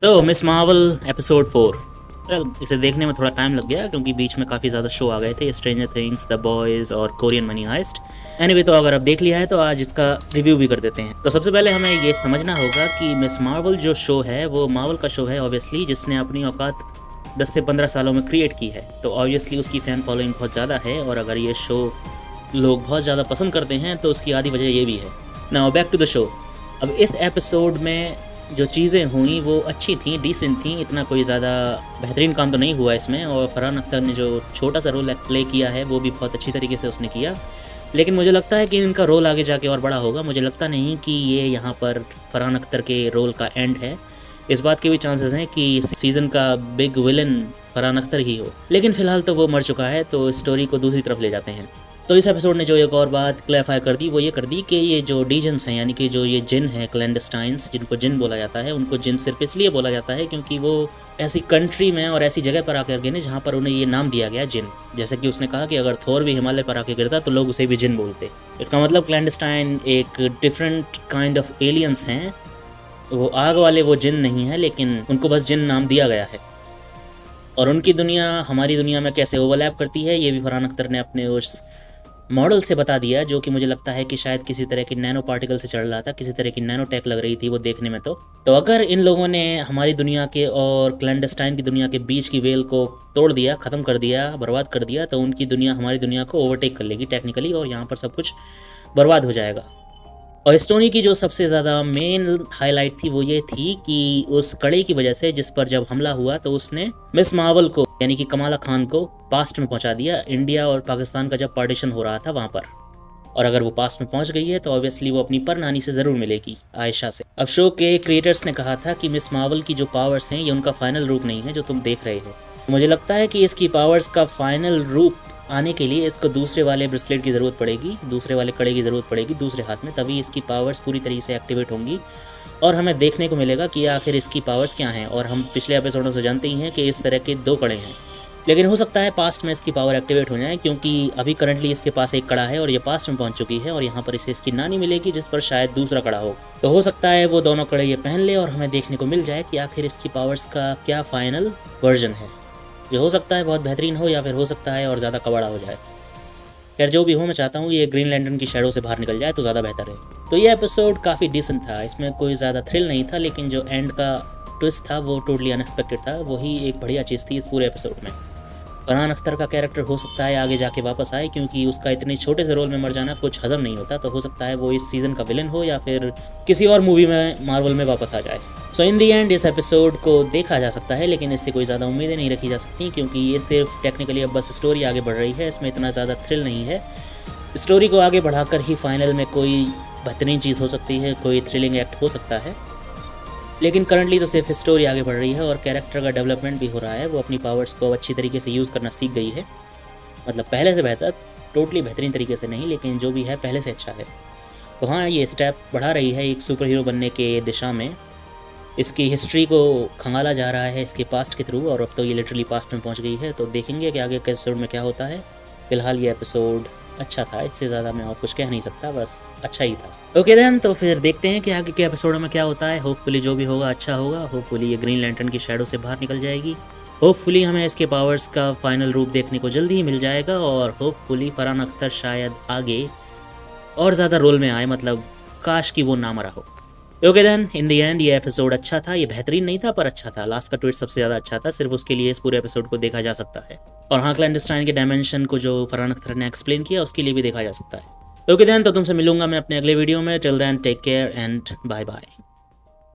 तो miss Marvel episode 4। Well, इसे देखने में थोड़ा टाइम लग गया क्योंकि बीच में काफ़ी ज़्यादा शो आ गए थे, स्ट्रेंजर थिंग्स, द बॉयज़ और कोरियन मनी हाइस्ट। एनीवे, तो अगर आप देख लिया है तो आज इसका रिव्यू भी कर देते हैं। तो सबसे पहले हमें ये समझना होगा कि मिस मार्वल जो शो है वो मार्वल का शो है ऑब्वियसली, जिसने अपनी औकात 10 से 15 सालों में क्रिएट की है। तो ऑब्वियसली उसकी फ़ैन फॉलोइंग बहुत ज़्यादा है और अगर ये शो लोग बहुत ज़्यादा पसंद करते हैं तो उसकी आधी वजह ये भी है। Now back to the show. अब इस एपिसोड में जो चीज़ें हुई वो अच्छी थी, डिसेंट थी, इतना कोई ज़्यादा बेहतरीन काम तो नहीं हुआ इसमें। और फरहान अख्तर ने जो छोटा सा रोल प्ले किया है वो भी बहुत अच्छी तरीके से उसने किया, लेकिन मुझे लगता है कि इनका रोल आगे जाके और बड़ा होगा। मुझे लगता नहीं कि ये यहाँ पर फरहान अख्तर के रोल का एंड है। इस बात के भी चांसेस हैं कि सीज़न का बिग विलन फरहान अख्तर ही हो, लेकिन फ़िलहाल तो वो मर चुका है, तो स्टोरी को दूसरी तरफ ले जाते हैं। तो इस एपिसोड ने जो एक और बात क्लैरिफाई कर दी वो ये कर दी कि ये जो डीजन्स हैं, यानी कि जो ये जिन हैं, क्लैंडस्टाइन्स, जिनको जिन बोला जाता है, उनको जिन सिर्फ इसलिए बोला जाता है क्योंकि वो ऐसी कंट्री में और ऐसी जगह पर आकर गिरे जहाँ पर उन्हें ये नाम दिया गया जिन। जैसे कि उसने कहा कि अगर थोर भी हिमालय पर आके गिरता तो लोग उसे भी जिन बोलते। इसका मतलब क्लैंडस्टाइन एक डिफरेंट काइंड ऑफ एलियंस हैं। वो आग वाले वो जिन नहीं है, लेकिन उनको बस जिन नाम दिया गया है। और उनकी दुनिया हमारी दुनिया में कैसे ओवरलैप करती है ये भी फरहान अख्तर ने अपने उस मॉडल से बता दिया, जो कि मुझे लगता है कि शायद किसी तरह की नैनो पार्टिकल से चल रहा था, किसी तरह की नैनो टेक लग रही थी वो देखने में। तो अगर इन लोगों ने हमारी दुनिया के और क्लैंडस्टाइन की दुनिया के बीच की वेल को तोड़ दिया, ख़त्म कर दिया, बर्बाद कर दिया, तो उनकी दुनिया हमारी दुनिया को ओवरटेक कर लेगी टेक्निकली, और यहाँ पर सब कुछ बर्बाद हो जाएगा। और स्टोरी की जो सबसे ज़्यादा मेन हाईलाइट थी वो ये थी कि उस कड़े की वजह से जिस पर जब हमला हुआ तो उसने मिस मार्वल को, यानी कि कमाला खान को, पास्ट में पहुंचा दिया, इंडिया और पाकिस्तान का जब पार्टीशन हो रहा था वहाँ पर। और अगर वो पास्ट में पहुंच गई है तो ऑब्वियसली वो अपनी पर नानी से ज़रूर मिलेगी, आयशा से। अब शो के क्रिएटर्स ने कहा था कि मिस मार्वल की जो पावर्स हैं ये उनका फाइनल रूप नहीं है जो तुम देख रहे हो। मुझे लगता है कि इसकी पावर्स का फाइनल रूप आने के लिए इसको दूसरे वाले ब्रेसलेट की ज़रूरत पड़ेगी, दूसरे वाले कड़े की ज़रूरत पड़ेगी दूसरे हाथ में, तभी इसकी पावर्स पूरी तरीके से एक्टिवेट होंगी और हमें देखने को मिलेगा कि आखिर इसकी पावर्स क्या हैं। और हम पिछले एपिसोडों से जानते ही हैं कि इस तरह के 2 कड़े हैं, लेकिन हो सकता है पास्ट में इसकी पावर एक्टिवेट हो जाए, क्योंकि अभी करंटली इसके पास एक कड़ा है और ये पास्ट में पहुंच चुकी है और यहाँ पर इसे इसकी नानी मिलेगी जिस पर शायद दूसरा कड़ा हो। तो हो सकता है वो दोनों कड़े ये पहन ले और हमें देखने को मिल जाए कि आखिर इसकी पावर्स का क्या फाइनल वर्जन है, जो हो सकता है बहुत बेहतरीन हो या फिर हो सकता है और ज़्यादा कबाड़ा हो जाए। खैर जो भी हो, मैं चाहता हूँ ये ग्रीन लैंटर्न की शैडो से बाहर निकल जाए तो ज़्यादा बेहतर है। तो ये एपिसोड काफ़ी डिसेंट था, इसमें कोई ज़्यादा थ्रिल नहीं था, लेकिन जो एंड का ट्विस्ट था वो टोटली अनएक्सपेक्टेड था। वही एक बढ़िया चीज़ थी इस पूरे एपिसोड में। फरहान अख्तर का कैरेक्टर हो सकता है आगे जाके वापस आए, क्योंकि उसका इतने छोटे से रोल में मर जाना कुछ हजम नहीं होता। तो हो सकता है वो इस सीज़न का विलन हो या फिर किसी और मूवी में मार्वल में वापस आ जाए। सो इन दी एंड इस एपिसोड को देखा जा सकता है, लेकिन इससे कोई ज़्यादा उम्मीदें नहीं रखी जा सकती, क्योंकि ये सिर्फ टेक्निकली अब बस स्टोरी आगे बढ़ रही है। इसमें इतना ज़्यादा थ्रिल नहीं है। स्टोरी को आगे बढ़ाकर ही फाइनल में कोई बेहतरीन चीज़ हो सकती है, कोई थ्रिलिंग एक्ट हो सकता है, लेकिन करंटली तो सिर्फ स्टोरी आगे बढ़ रही है और कैरेक्टर का डेवलपमेंट भी हो रहा है। वो अपनी पावर्स को अच्छी तरीके से यूज़ करना सीख गई है, मतलब पहले से बेहतर, टोटली बेहतरीन तरीके से नहीं, लेकिन जो भी है पहले से अच्छा है। तो हाँ, ये स्टेप बढ़ा रही है एक सुपर हीरो बनने के दिशा में। इसकी हिस्ट्री को खंगाला जा रहा है इसके पास्ट के थ्रू, और अब तो ये लिटरली पास्ट में पहुँच गई है। तो देखेंगे कि आगे के एपिसोड में क्या होता है। फिलहाल ये एपिसोड अच्छा था, इससे ज़्यादा मैं और कुछ कह नहीं सकता, बस अच्छा ही था। ओके देन, तो फिर देखते हैं कि आगे के एपिसोडों में क्या होता है। होपफुली जो भी होगा अच्छा होगा। होपफुली ये ग्रीन लैंटर्न की शैडो से बाहर निकल जाएगी। होपफुली हमें इसके पावर्स का फाइनल रूप देखने को जल्दी ही मिल जाएगा, और होपफुली फरहान अख्तर शायद आगे और ज़्यादा रोल में आए, मतलब काश कि वो ना मरा हो। Okay then, in the end ये एपिसोड अच्छा था। ये बेहतरीन नहीं था पर अच्छा था। लास्ट का ट्वीट सबसे ज़्यादा अच्छा था, सिर्फ उसके लिए इस पूरे एपिसोड को देखा जा सकता है। और हाँ, क्लैंडस्टाइन के डायमेंशन को जो फरहान अख्तर ने एक्सप्लेन किया उसके लिए भी देखा जा सकता है। ओके देन, तो तुमसे मिलूंगा मैं अपने अगले वीडियो में। Till then, take care and bye bye.